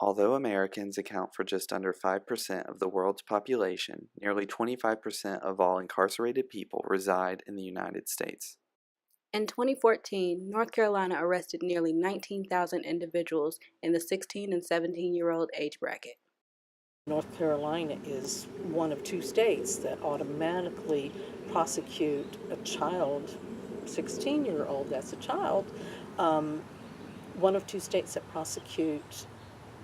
Although Americans account for just under 5% of the world's population, nearly 25% of all incarcerated people reside in the United States. In 2014, North Carolina arrested nearly 19,000 individuals in the 16 and 17-year-old age bracket. North Carolina is one of two states that automatically prosecute a child, 16-year-old, that's a child, one of two states that prosecute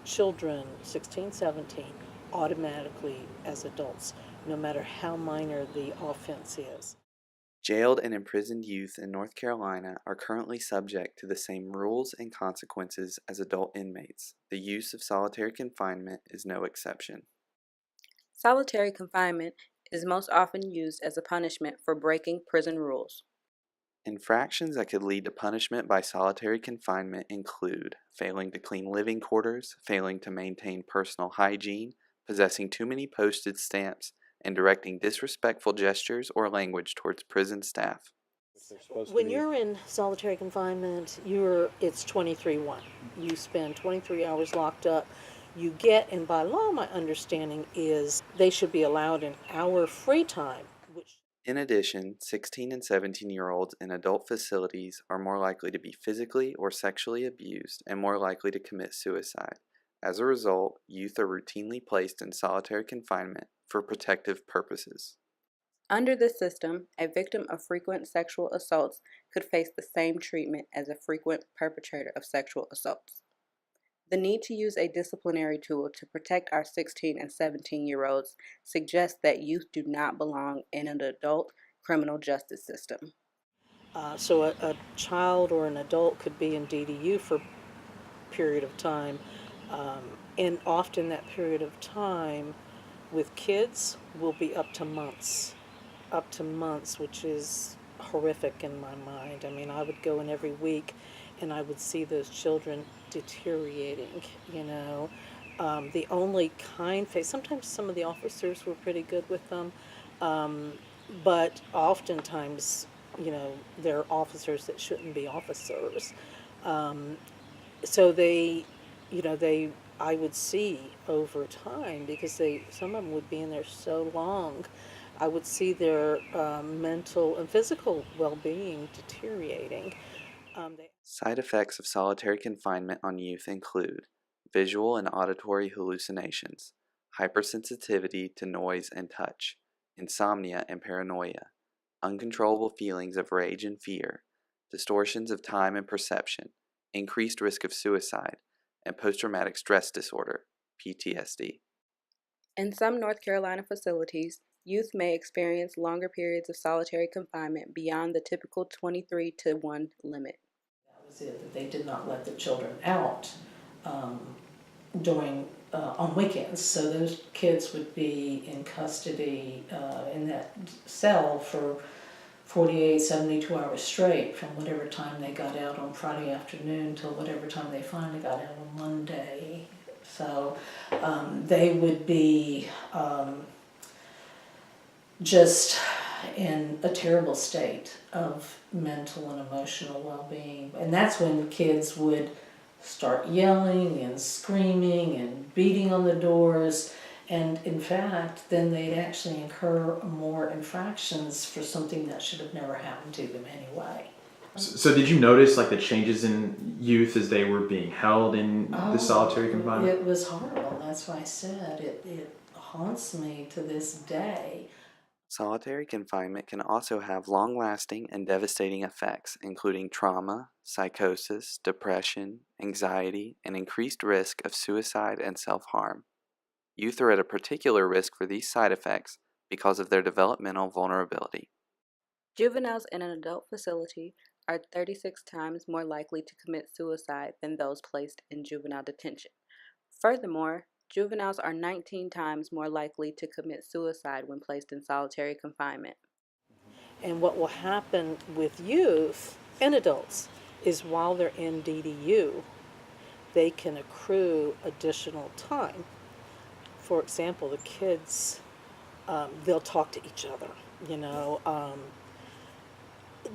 children, 16, 17, automatically as adults, no matter how minor the offense is. Jailed and imprisoned youth in North Carolina are currently subject to the same rules and consequences as adult inmates. The use of solitary confinement is no exception. Solitary confinement is most often used as a punishment for breaking prison rules. Infractions that could lead to punishment by solitary confinement include failing to clean living quarters, failing to maintain personal hygiene, possessing too many postage stamps, and directing disrespectful gestures or language towards prison staff. When you're in solitary confinement, it's 23-1. You spend 23 hours locked up. You get, and by law, my understanding is they should be allowed an hour free time, which In addition, 16 and 17-year-olds in adult facilities are more likely to be physically or sexually abused and more likely to commit suicide. As a result, youth are routinely placed in solitary confinement for protective purposes. Under this system, a victim of frequent sexual assaults could face the same treatment as a frequent perpetrator of sexual assaults. The need to use a disciplinary tool to protect our 16 and 17-year-olds suggests that youth do not belong in an adult criminal justice system. so a child or an adult could be in DDU for a period of time, and often that period of time with kids will be up to months, which is horrific in my mind. I mean, I would go in every week and I would see those children deteriorating, you know. The only kind face, sometimes some of the officers were pretty good with them, but oftentimes, you know, they're officers that shouldn't be officers. Um, so they, you know, I would see over time, because some of them would be in there so long, I would see their mental and physical well-being deteriorating. They Side effects of solitary confinement on youth include visual and auditory hallucinations, hypersensitivity to noise and touch, insomnia and paranoia, uncontrollable feelings of rage and fear, distortions of time and perception, increased risk of suicide, and post-traumatic stress disorder, PTSD. In some North Carolina facilities, youth may experience longer periods of solitary confinement beyond the typical 23-1 limit. That was it, that they did not let the children out during on weekends. So those kids would be in custody in that cell for 48, 72 hours straight, from whatever time they got out on Friday afternoon till whatever time they finally got out on Monday. So they would be just in a terrible state of mental and emotional well-being. And that's when kids would start yelling and screaming and beating on the doors. And in fact, then they'd actually incur more infractions for something that should have never happened to them anyway. So did you notice like the changes in youth as they were being held in the solitary confinement? It was horrible. That's why I said it haunts me to this day. Solitary confinement can also have long-lasting and devastating effects, including trauma, psychosis, depression, anxiety, and increased risk of suicide and self-harm. Youth are at a particular risk for these side effects because of their developmental vulnerability. Juveniles in an adult facility are 36 times more likely to commit suicide than those placed in juvenile detention. Furthermore, juveniles are 19 times more likely to commit suicide when placed in solitary confinement. And what will happen with youth and adults is while they're in DDU, they can accrue additional time. For example, the kids, they'll talk to each other, you know.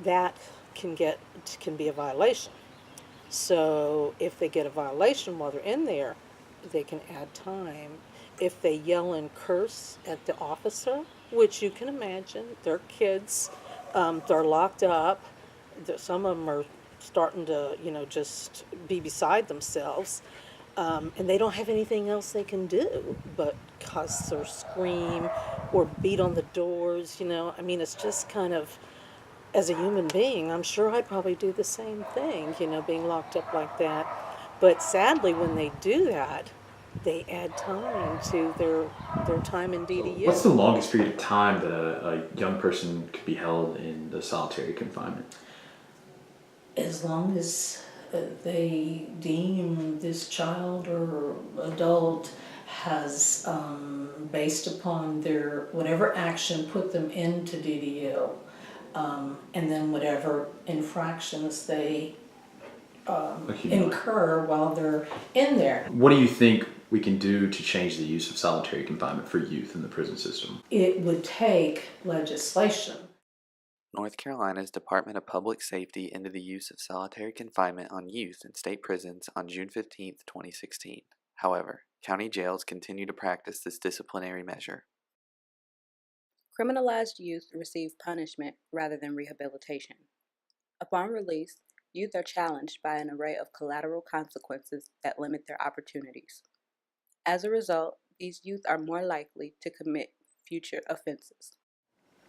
That can be a violation. So if they get a violation while they're in there, they can add time. If they yell and curse at the officer, which you can imagine, they're kids, they're locked up. Some of them are starting to, just be beside themselves, and they don't have anything else they can do but cuss or scream or beat on the doors. I mean, it's just kind of, as a human being, I'm sure I'd probably do the same thing, being locked up like that. But sadly, when they do that, they add time to their time in DDU. What's the longest period of time that a young person could be held in the solitary confinement? As long as they deem this child or adult has, based upon their whatever action put them into DDU, and then whatever infractions they incur while they're in there. What do you think we can do to change the use of solitary confinement for youth in the prison system? It would take legislation. North Carolina's Department of Public Safety ended the use of solitary confinement on youth in state prisons on June 15, 2016. However, county jails continue to practice this disciplinary measure. Criminalized youth receive punishment rather than rehabilitation. Upon release, youth are challenged by an array of collateral consequences that limit their opportunities. As a result, these youth are more likely to commit future offenses.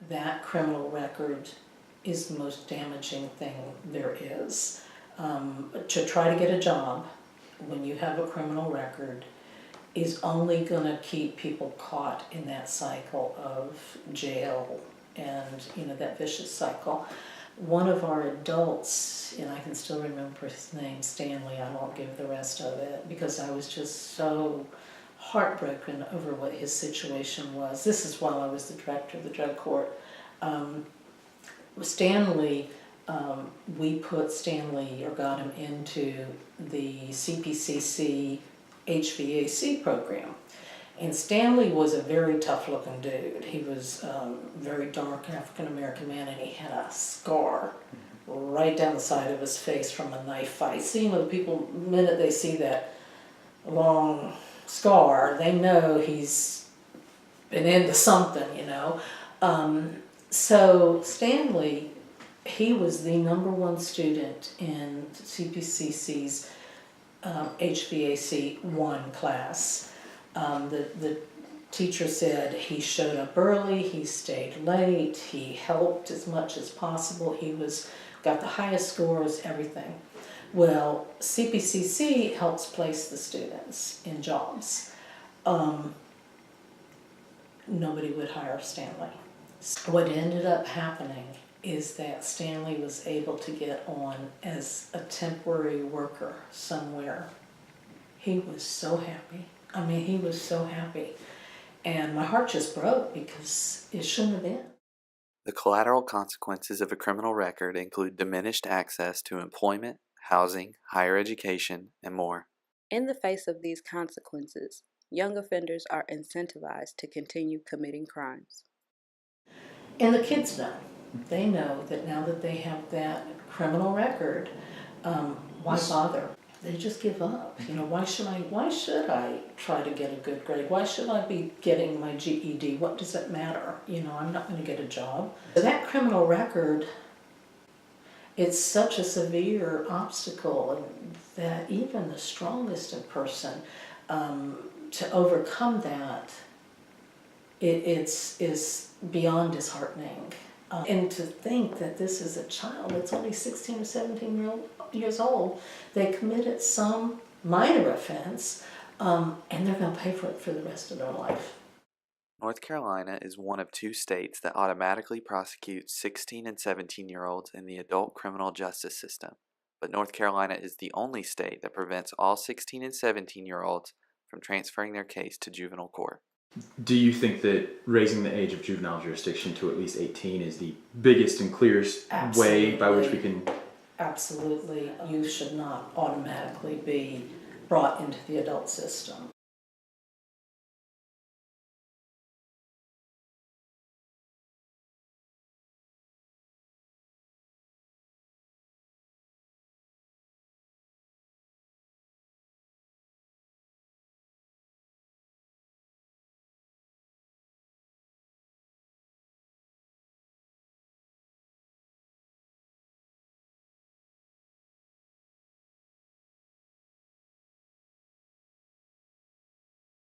That criminal record is the most damaging thing there is. To try to get a job when you have a criminal record is only going to keep people caught in that cycle of jail and, that vicious cycle. One of our adults, and I can still remember his name, Stanley, I won't give the rest of it because I was just so heartbroken over what his situation was. This is while I was the director of the drug court. Stanley, we put Stanley, or got him into the CPCC HVAC program. And Stanley was a very tough looking dude. He was very dark African American man, and he had a scar right down the side of his face from a knife fight. See, the people, the minute they see that long scar, they know he's been into something, So Stanley, he was the #1 student in CPCC's HVAC 1 class. The teacher said he showed up early, he stayed late, he helped as much as possible, got the highest scores, everything. Well, CPCC helps place the students in jobs. Nobody would hire Stanley. What ended up happening is that Stanley was able to get on as a temporary worker somewhere. He was so happy. He was so happy. And my heart just broke because it shouldn't have been. The collateral consequences of a criminal record include diminished access to employment, housing, higher education, and more. In the face of these consequences, young offenders are incentivized to continue committing crimes. And the kids know. They know that now that they have that criminal record, why bother? They just give up. Why should I try to get a good grade? Why should I be getting my GED? What does it matter? I'm not going to get a job. That criminal record, it's such a severe obstacle that even the strongest in person, to overcome that, is beyond disheartening. And to think that this is a child that's only 16 or 17 years old, they committed some minor offense, and they're going to pay for it for the rest of their life. North Carolina is one of 2 states that automatically prosecute 16 and 17-year-olds in the adult criminal justice system, but North Carolina is the only state that prevents all 16 and 17-year-olds from transferring their case to juvenile court. Do you think that raising the age of juvenile jurisdiction to at least 18 is the biggest and clearest way by which we can... Absolutely. You should not automatically be brought into the adult system.